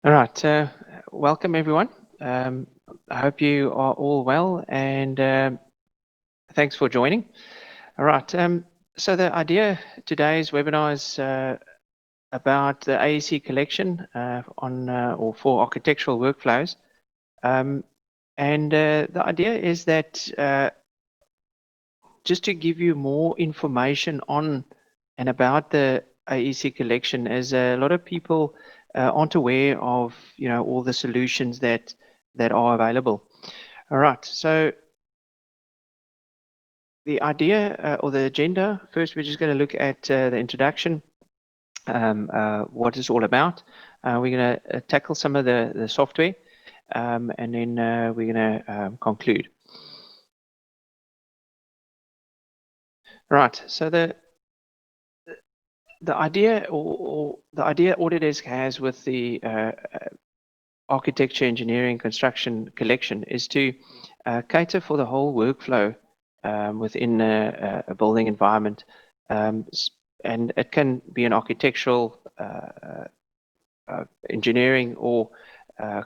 All right, welcome everyone. I hope you are all well, and thanks for joining. All right, so the idea today's webinar is about the AEC collection on or for architectural workflows, and the idea is that just to give you more information on and about the AEC collection, as a lot of people aren't aware of, all the solutions that are available. All right, so the idea or the agenda, first we're just going to look at the introduction, what it's all about. We're going to tackle some of the software, and then we're going to conclude. Right, so the idea or the idea Autodesk has with the architecture, engineering, construction collection is to cater for the whole workflow within a building environment, and it can be an architectural, engineering, or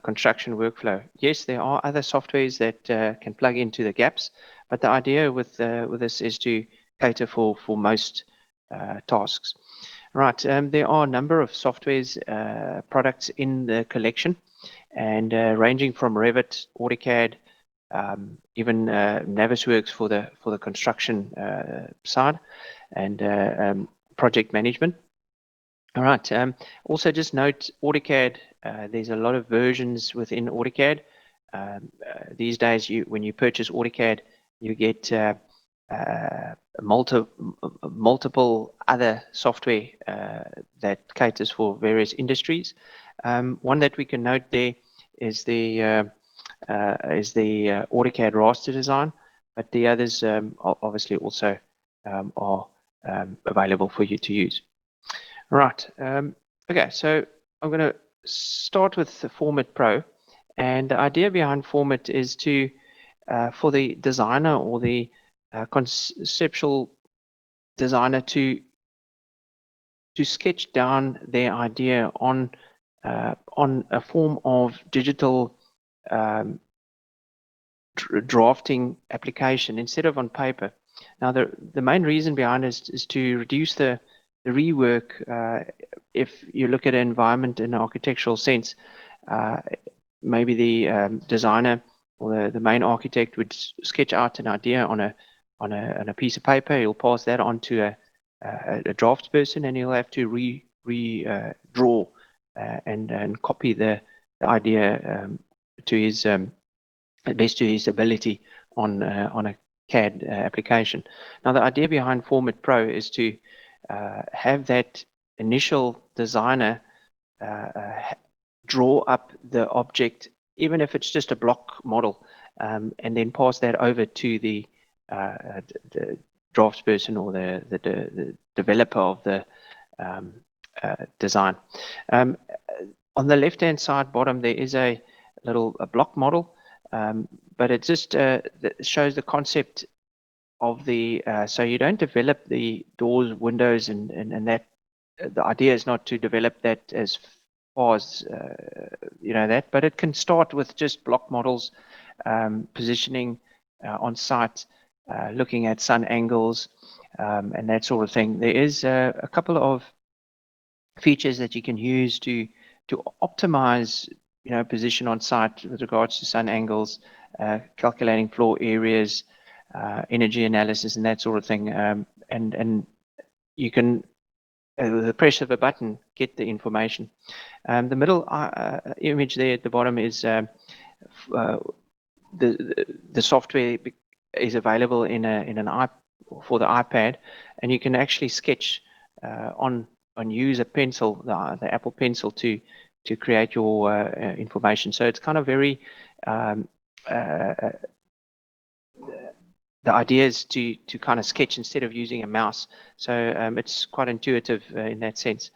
construction workflow. Yes, there are other softwares that can plug into the gaps, but the idea with this is to cater for most tasks. Right, there are a number of softwares, products in the collection, and ranging from Revit, AutoCAD, even Navisworks for the construction side, and project management. All right. Also, just note AutoCAD. There's a lot of versions within AutoCAD. These days, when you purchase AutoCAD, you get multiple other software that caters for various industries. One that we can note there is the AutoCAD raster design, but the others obviously also are available for you to use. Right. Okay, so I'm going to start with the FormIT Pro, and the idea behind FormIT is to for the designer or the conceptual designer to sketch down their idea on a form of digital drafting application instead of on paper. Now, the main reason behind it is to reduce the rework. If you look at an environment in an architectural sense, maybe the designer or the main architect would sketch out an idea on a piece of paper. He'll pass that on to a draft person, and he'll have to redraw and copy the idea to his best to his ability on a CAD application. Now, the idea behind FormIT Pro is to have that initial designer draw up the object, even if it's just a block model, and then pass that over to the draftsperson or the developer of the design. On the left-hand side bottom, there is a block model, but it just shows the concept of the so you don't develop the doors, windows, and that. The idea is not to develop that as far as that, but it can start with just block models, positioning on site, looking at sun angles, and that sort of thing. There is a couple of features that you can use to optimize position on site with regards to sun angles, calculating floor areas, energy analysis, and that sort of thing. And you can, with the press of a button, get the information. The middle image there at the bottom is the software is available for the iPad, and you can actually sketch use a pencil, the Apple Pencil, to create your information. So it's kind of very the idea is to kind of sketch instead of using a mouse. So it's quite intuitive in that sense,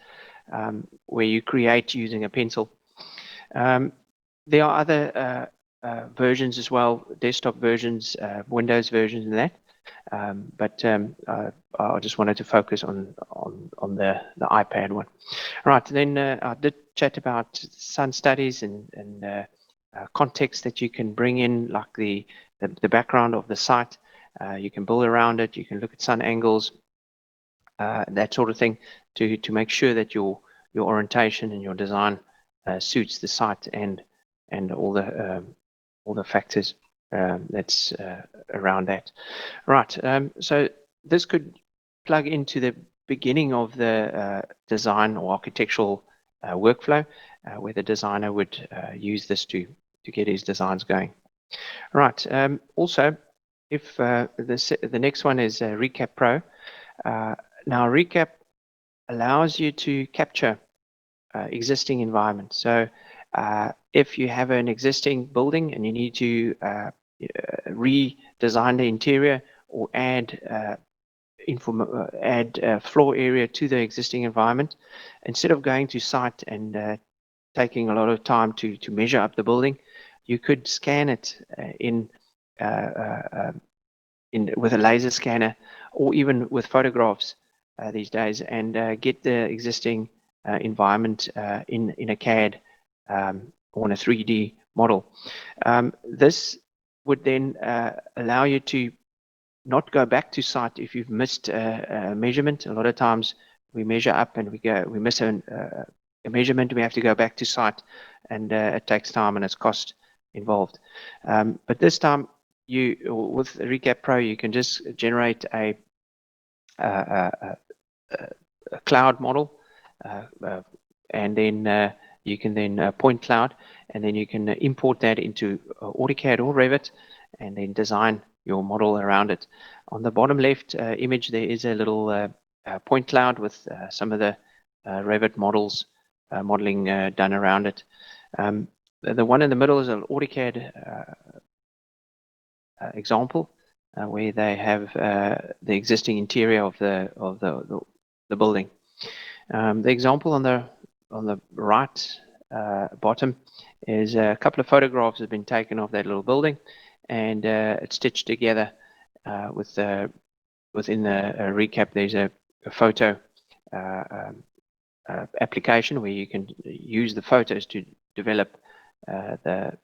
where you create using a pencil. There are other versions as well, desktop versions, Windows versions, and that. But I just wanted to focus on the iPad one. Right, then I did chat about sun studies and context that you can bring in, like the background of the site. You can build around it. You can look at sun angles, that sort of thing, to make sure that your orientation and your design suits the site and all the factors that's around that. Right. So this could plug into the beginning of the design or architectural workflow, where the designer would use this to get his designs going. Right. Also, if the next one is Recap Pro. Now, Recap allows you to capture existing environments. So if you have an existing building and you need to redesign the interior or add floor area to the existing environment, instead of going to site and taking a lot of time to measure up the building, you could scan it with a laser scanner, or even with photographs these days, and get the existing environment in a CAD or in a 3D model. This would then allow you to not go back to site if you've missed a measurement. A lot of times we measure up and we miss a measurement, we have to go back to site, and it takes time and it's cost involved. But this time, with Recap Pro, you can just generate a cloud model, and then you can then point cloud, and then you can import that into AutoCAD or Revit, and then design your model around it. On the bottom left image, there is a little point cloud with some of the Revit models modeling done around it. The one in the middle is an AutoCAD example where they have the existing interior of the building. The example on the right bottom is a couple of photographs that have been taken of that little building, and it's stitched together within the Recap. There's a photo application where you can use the photos to develop the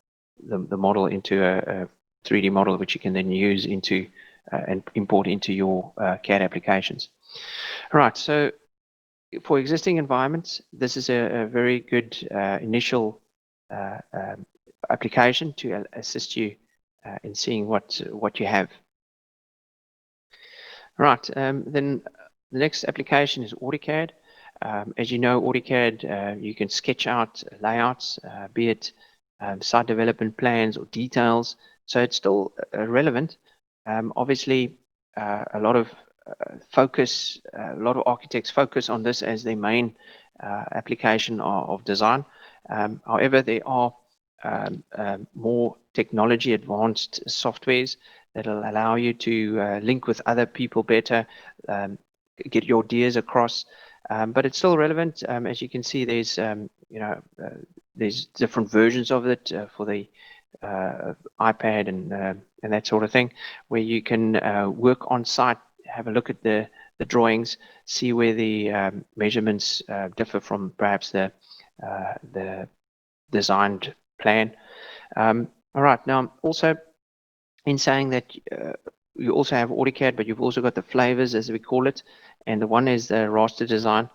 model into a 3D model, which you can then use into and import into your CAD applications. Right, so for existing environments, this is a very good initial application to assist you in seeing what you have. Right, then the next application is AutoCAD. As you know, AutoCAD, you can sketch out layouts, be it site development plans or details. So it's still relevant. Obviously, a lot of architects focus on this as their main application of design. However, there are more technology advanced softwares that will allow you to link with other people better, get your ideas across. But it's still relevant. As you can see, there's there's different versions of it for the iPad and that sort of thing, where you can work on site, have a look at the drawings, see where the measurements differ from perhaps the designed plan. All right, now also in saying that you also have AutoCAD, but you've also got the flavors, as we call it, and the one is the raster design.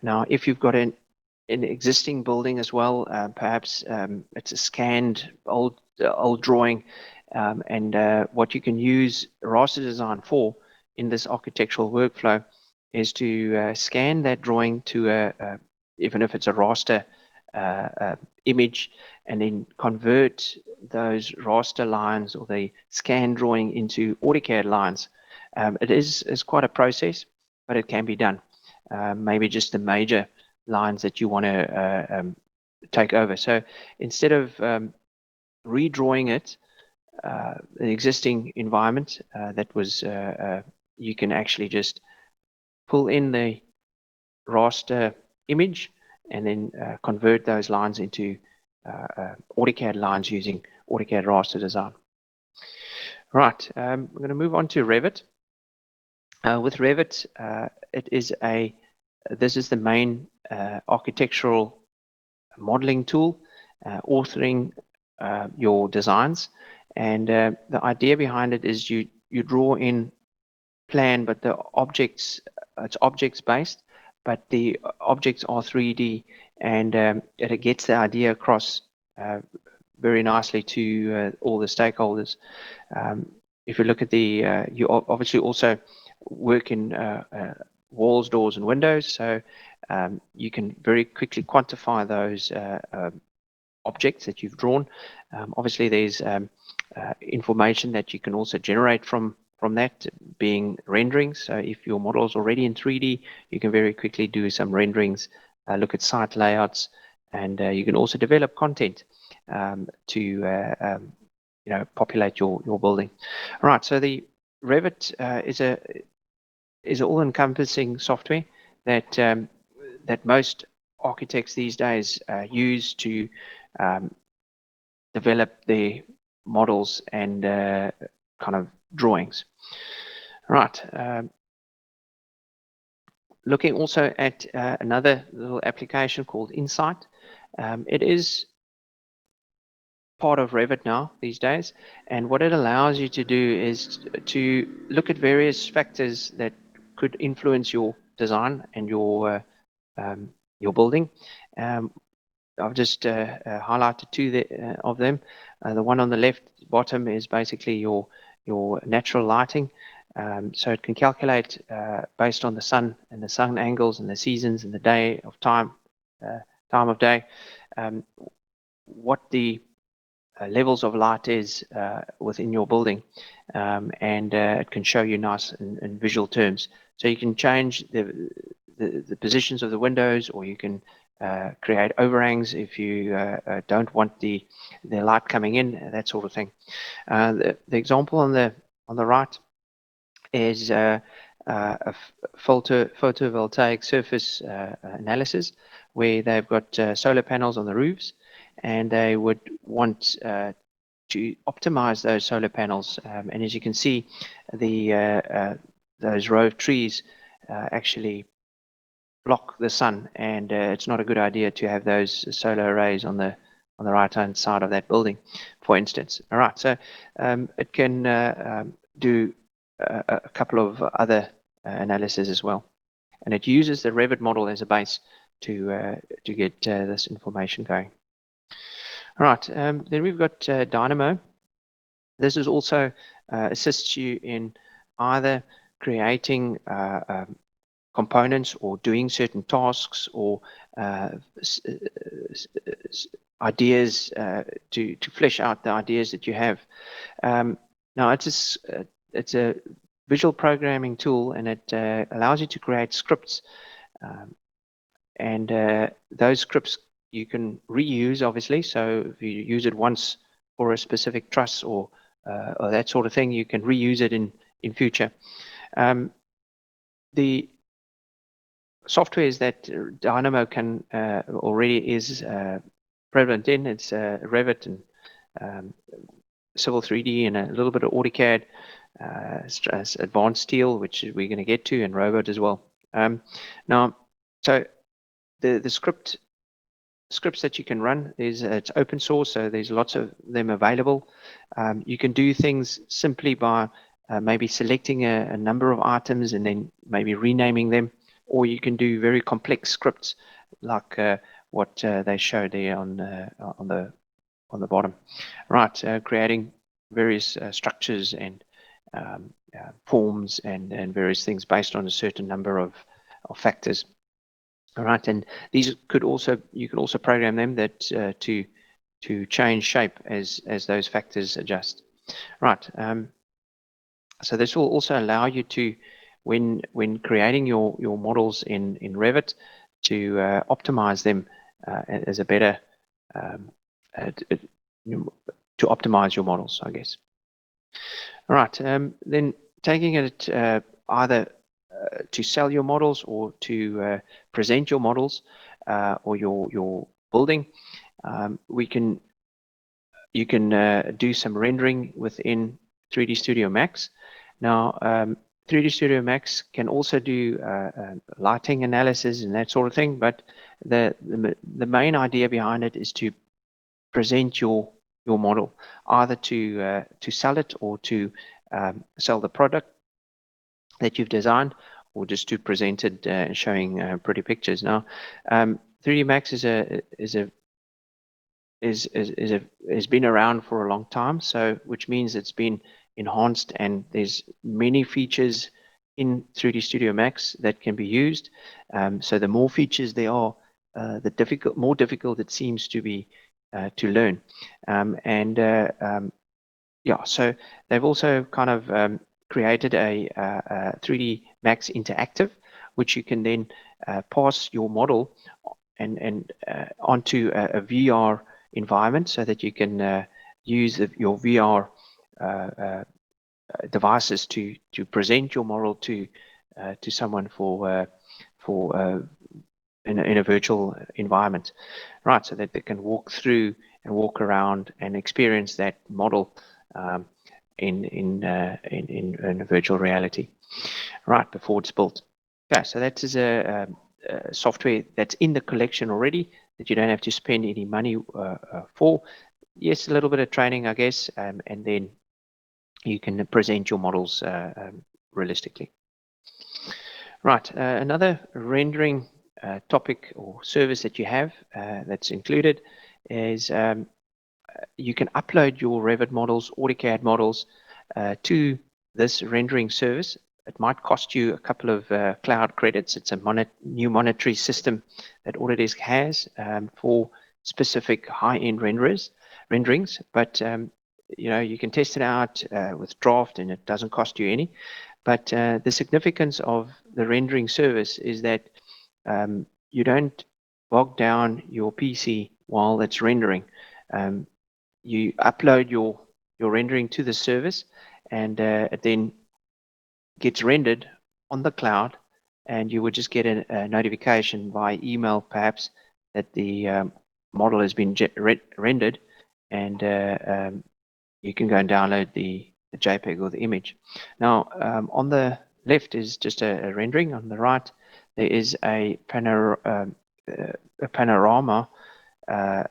Now, if you've got an existing building as well, perhaps it's a scanned old drawing, and what you can use raster design for in this architectural workflow is to scan that drawing to even if it's a raster image, and then convert those raster lines or the scan drawing into AutoCAD lines. It is quite a process, but it can be done. Maybe just the major lines that you want to take over. So instead of redrawing it, the existing environment that was, you can actually just pull in the raster image and then convert those lines into AutoCAD lines using AutoCAD raster design. Right, we're going to move on to Revit. With Revit, it is a this is the main architectural modeling tool, authoring your designs. And the idea behind it is you draw in plan, but the objects, it's objects based, but the objects are 3D, and it gets the idea across very nicely to all the stakeholders. If you look at the, you obviously also work in walls, doors, and windows, so you can very quickly quantify those objects that you've drawn. Obviously, there's information that you can also generate from that, being renderings. So if your model is already in 3D, you can very quickly do some renderings, look at site layouts, and you can also develop content to populate your building. All right, so the Revit is an all-encompassing software that that most architects these days use to develop their models and kind of drawings. Right. Looking also at another little application called Insight. It is part of Revit now these days, and what it allows you to do is to look at various factors that could influence your design and your building. I've just highlighted two of them. The one on the left bottom is basically your natural lighting. So it can calculate based on the sun and the sun angles and the seasons and the day of time of day, what the levels of light is within your building, and it can show you nice in visual terms. So you can change the positions of the windows, or you can create overhangs if you don't want the light coming in, that sort of thing. The example on the right is a photovoltaic surface analysis, where they've got solar panels on the roofs, and they would want to optimize those solar panels. And as you can see, those row of trees actually block the sun, and it's not a good idea to have those solar arrays on the right hand side of that building, for instance. All right, so it can do a couple of other analysis as well, and it uses the Revit model as a base to get this information going. All right, then we've got Dynamo. This is also assists you in either creating components or doing certain tasks, or ideas to flesh out the ideas that you have. Now it's a visual programming tool, and it allows you to create scripts, and those scripts you can reuse, obviously. So if you use it once for a specific truss or that sort of thing, you can reuse it in future. The softwares that Dynamo can already is prevalent in, it's Revit and Civil 3D and a little bit of AutoCAD, Advanced Steel, which we're going to get to, and Robot as well. Now, so the scripts that you can run, it's open source, so there's lots of them available. You can do things simply by maybe selecting a number of items and then maybe renaming them, or you can do very complex scripts like what they show there on the bottom. Right, creating various structures and forms and various things based on a certain number of factors. All right, and these you can also program them that to change shape as those factors adjust. Right, so this will also allow you to, when creating your models in Revit, to optimize them as a better to optimize your models, I guess. All right, then taking it either to sell your models or to present your models or your building, you can do some rendering within 3D Studio Max. Now, 3D Studio Max can also do lighting analysis and that sort of thing, but the main idea behind it is to present your model, either to sell it or to sell the product that you've designed, or just to present it showing pretty pictures. Now, 3D Max has been around for a long time, so which means it's been enhanced, and there's many features in 3D Studio Max that can be used. So the more features there are, the more difficult it seems to be to learn. Yeah, so they've also kind of created a 3D Max Interactive, which you can then pass your model and onto a VR environment, so that you can use your VR devices to present your model to someone in a virtual environment, right? So that they can walk through and walk around and experience that model in a virtual reality, right, before it's built. Okay, so that is a software that's in the collection already, that you don't have to spend any money for. Yes, a little bit of training, I guess, and then you can present your models realistically. Right, another rendering topic or service that you have that's included is you can upload your Revit models, AutoCAD models to this rendering service. It might cost you a couple of cloud credits. It's a new monetary system that Autodesk has for specific high-end renderings, but you know, you can test it out with draft, and it doesn't cost you any. But the significance of the rendering service is that you don't bog down your PC while it's rendering. You upload your rendering to the service, and it then gets rendered on the cloud, and you would just get a notification by email, perhaps, that the model has been rendered, and you can go and download the JPEG or the image. Now, on the left is just a rendering. On the right, there is a panorama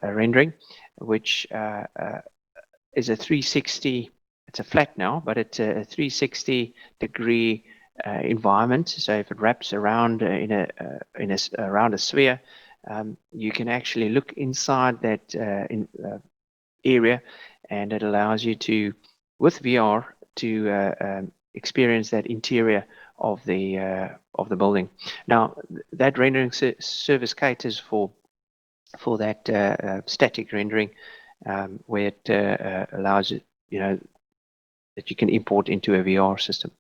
rendering, which is a 360. It's a flat now, but it's a 360-degree environment. So if it wraps around around a sphere, you can actually look inside that area, and it allows you to, with VR, to experience that interior of the building. Now, that rendering service caters for that static rendering, where it allows it, you know, that you can import into a VR system.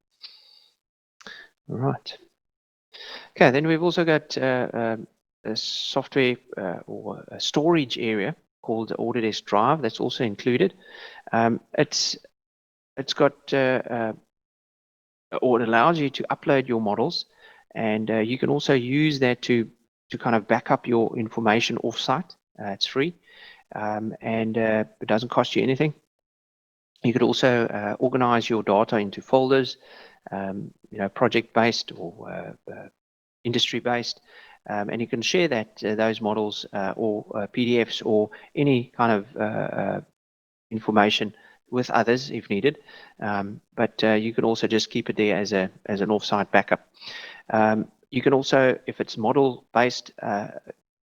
All right. Okay, then we've also got a software or a storage area called Autodesk Drive that's also included. It's got or it allows you to upload your models, and you can also use that to kind of back up your information offsite. It's free, and it doesn't cost you anything. You could also organize your data into folders, you know, project-based or industry-based, and you can share those models or PDFs or any kind of information with others if needed. But you can also just keep it there as an offsite backup. You can also, if it's model-based,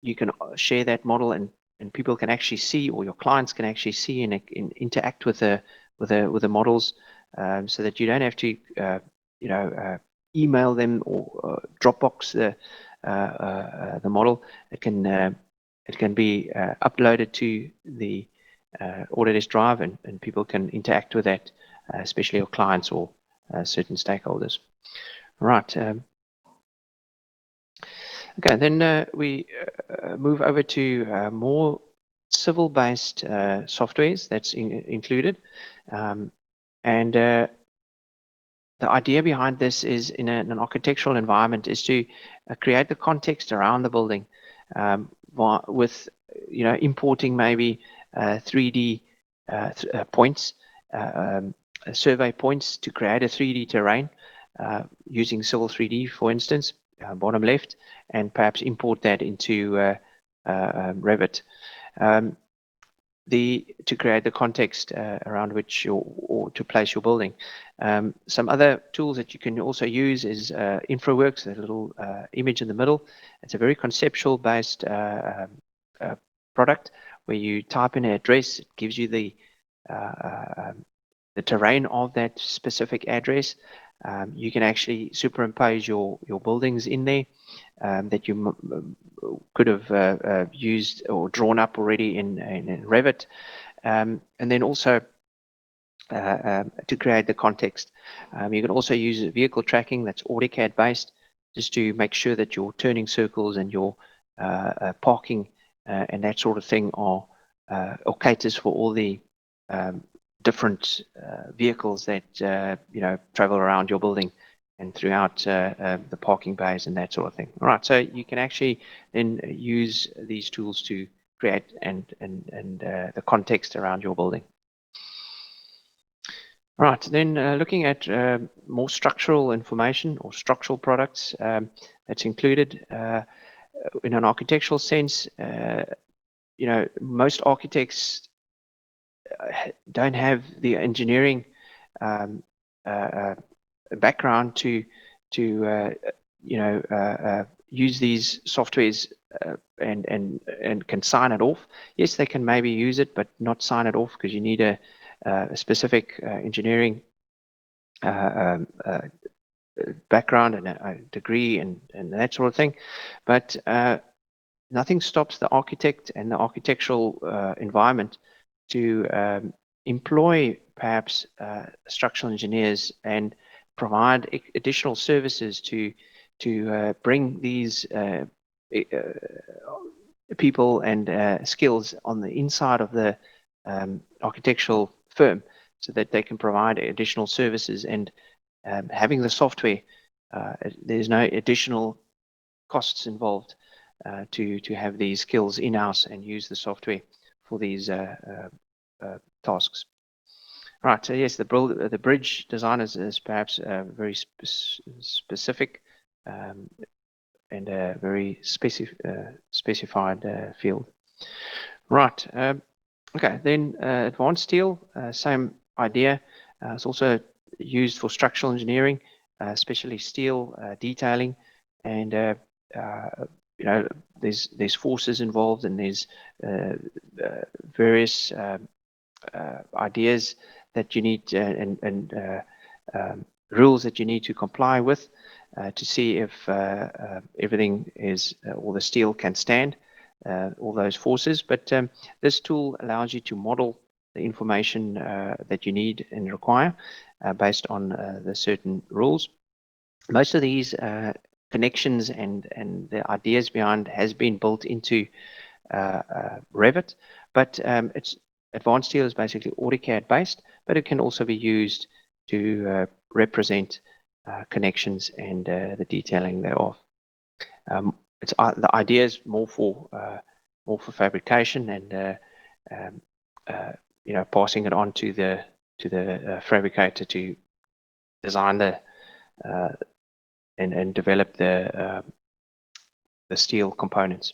you can share that model, and people can actually see, or your clients can actually see and interact with the models, so that you don't have to, you know, email them or Dropbox the model. It can be uploaded to the Autodesk Drive, and people can interact with that, especially your clients or certain stakeholders. Right. Okay, then we move over to more civil-based softwares that's included. And the idea behind this is, in an architectural environment, is to create the context around the building with, you know, importing maybe 3D points, survey points, to create a 3D terrain. using Civil 3D, for instance, bottom left, and perhaps import that into Revit. To create the context around which or to place your building. Some other tools that you can also use is InfraWorks, a little image in the middle. It's a very conceptual based product where you type in an address, it gives you the terrain of that specific address. You can actually superimpose your buildings in there that you could have used or drawn up already in Revit, and then also to create the context. You can also use vehicle tracking that's AutoCAD based, just to make sure that your turning circles and your parking and that sort of thing are or caters for all the different vehicles that travel around your building and throughout the parking bays and that sort of thing. All right, so you can actually then use these tools to create and the context around your building. All right, then looking at more structural information or structural products that's included in an architectural sense. Most architects don't have the engineering background to use these softwares and can sign it off. Yes, they can maybe use it, but not sign it off because you need a specific engineering background and a degree and that sort of thing. But nothing stops the architect and the architectural environment to employ perhaps structural engineers and provide additional services to bring these people and skills on the inside of the architectural firm, so that they can provide additional services. And having the software, there's no additional costs involved to have these skills in-house and use the software for these tasks. Right, so yes, the bridge design is perhaps very specific and a very specified field. Right, okay, then advanced steel, same idea. It's also used for structural engineering, especially steel detailing, and there's forces involved, and there's various ideas that you need and rules that you need to comply with to see if everything is all the steel can stand all those forces. But this tool allows you to model the information that you need and require based on the certain rules. Most of these connections and the ideas behind has been built into Revit, but advanced steel is basically AutoCAD based, but it can also be used to represent connections and the detailing thereof. The idea is more for fabrication and passing it on to the fabricator to design the and develop the steel components.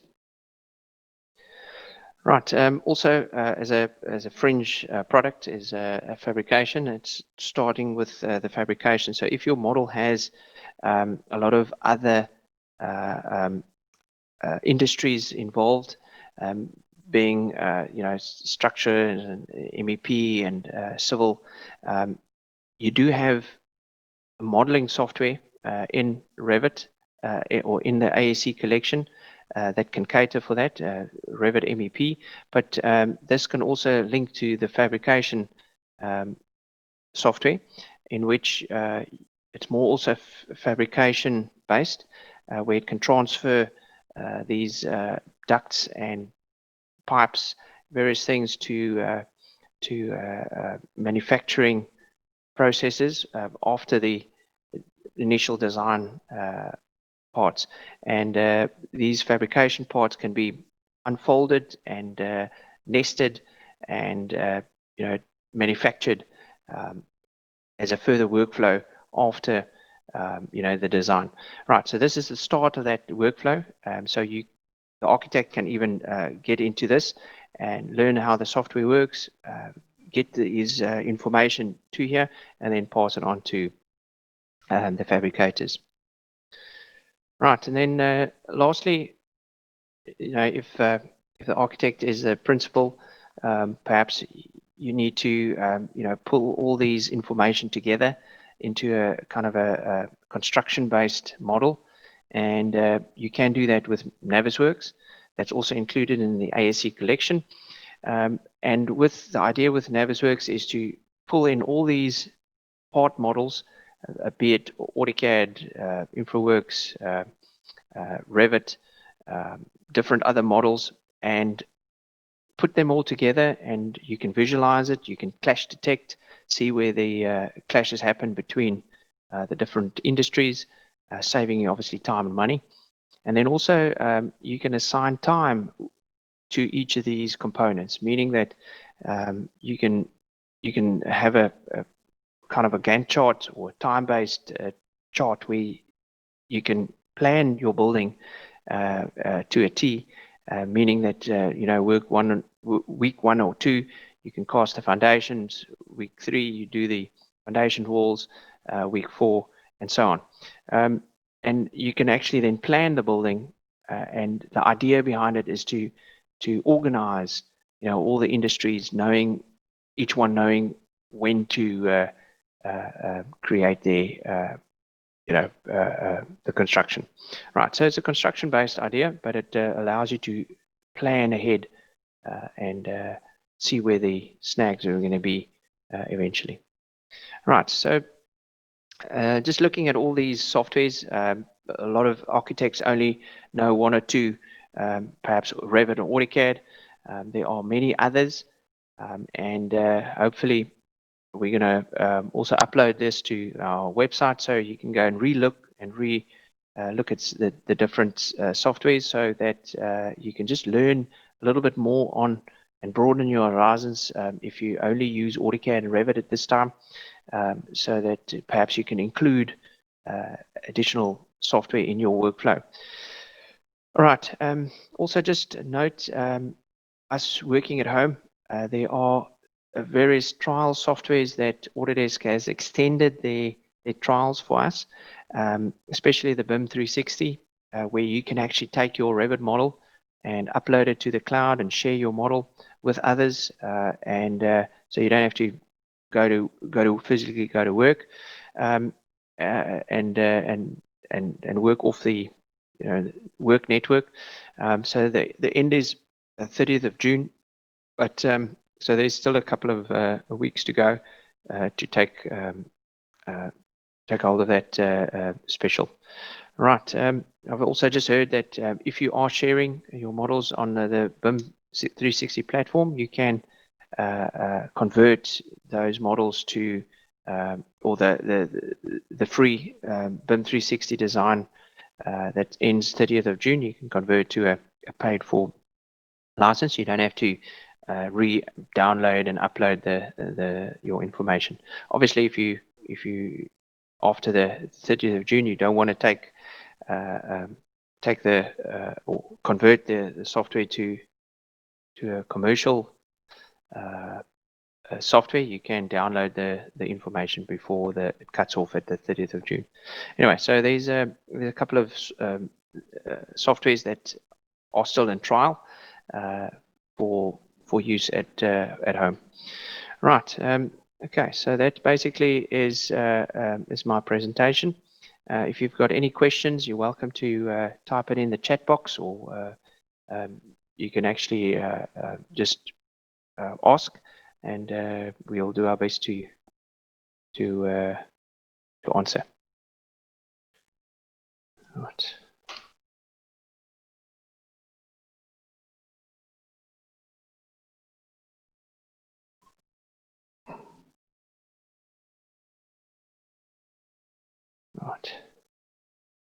Right. Also, as a fringe product is a fabrication. It's starting with the fabrication. So if your model has a lot of other industries involved, being structure and MEP and civil, you do have modeling software in Revit or in the AEC Collection that can cater for that, Revit MEP, but this can also link to the fabrication software, in which it's more also fabrication based, where it can transfer these ducts and pipes, various things to manufacturing processes after the initial design parts. And these fabrication parts can be unfolded and nested and manufactured as a further workflow after the design. Right, so this is the start of that workflow. So the architect can even get into this and learn how the software works, get his information to here, and then pass it on to the fabricators. Right, and then lastly, if the architect is a principal, perhaps you need to pull all these information together into a kind of a construction-based model, and you can do that with Navisworks. That's also included in the AEC Collection. And with the idea with Navisworks is to pull in all these part models, be it AutoCAD, InfraWorks, Revit, different other models, and put them all together, and you can visualize it. You can clash detect, see where the clashes happen between the different industries, saving you obviously time and money. And then also you can assign time to each of these components, meaning that you can have a kind of a Gantt chart or time-based chart where you can plan your building to a T, meaning that week 1 or 2 you can cast the foundations, week 3 you do the foundation walls, week 4 and so on, and you can actually then plan the building, and the idea behind it is to organize all the industries, each one knowing when to create their the construction. Right, so it's a construction-based idea, but it allows you to plan ahead and see where the snags are going to be eventually. Right, so just looking at all these softwares, a lot of architects only know 1 or 2, perhaps Revit or AutoCAD. There are many others, and hopefully we're going to also upload this to our website, so you can go and look at the different softwares, so that you can just learn a little bit more on and broaden your horizons if you only use AutoCAD and Revit at this time, so that perhaps you can include additional software in your workflow. All right, also just note, us working at home, there are various trial softwares that Autodesk has extended their trials for us, especially the BIM 360, where you can actually take your Revit model and upload it to the cloud and share your model with others, and so you don't have to physically go to work, and work off the work network. So the end is the 30th of June, but so there's still a couple of weeks to go to take hold of that special. Right, I've also just heard that if you are sharing your models on the BIM 360 platform, you can convert those models to or the free BIM 360 design that ends 30th of June. You can convert to a paid for license. You don't have to re-download and upload your information. Obviously, if you after the 30th of June you don't want to take or convert the software to a commercial software, you can download the information before it cuts off at the 30th of June. Anyway, so there's a couple of softwares that are still in trial for use at home. Right. Okay. So that basically is my presentation. If you've got any questions, you're welcome to type it in the chat box, or you can actually just ask, and we'll do our best to answer. Right. Right.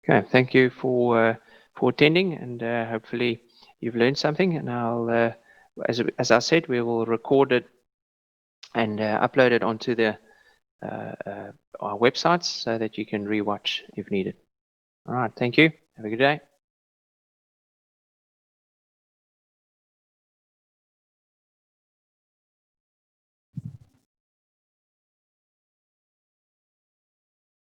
Okay. Thank you for attending, and hopefully you've learned something. And I'll, as I said, we will record it and upload it onto the our websites so that you can rewatch if needed. All right, thank you. Have a good day.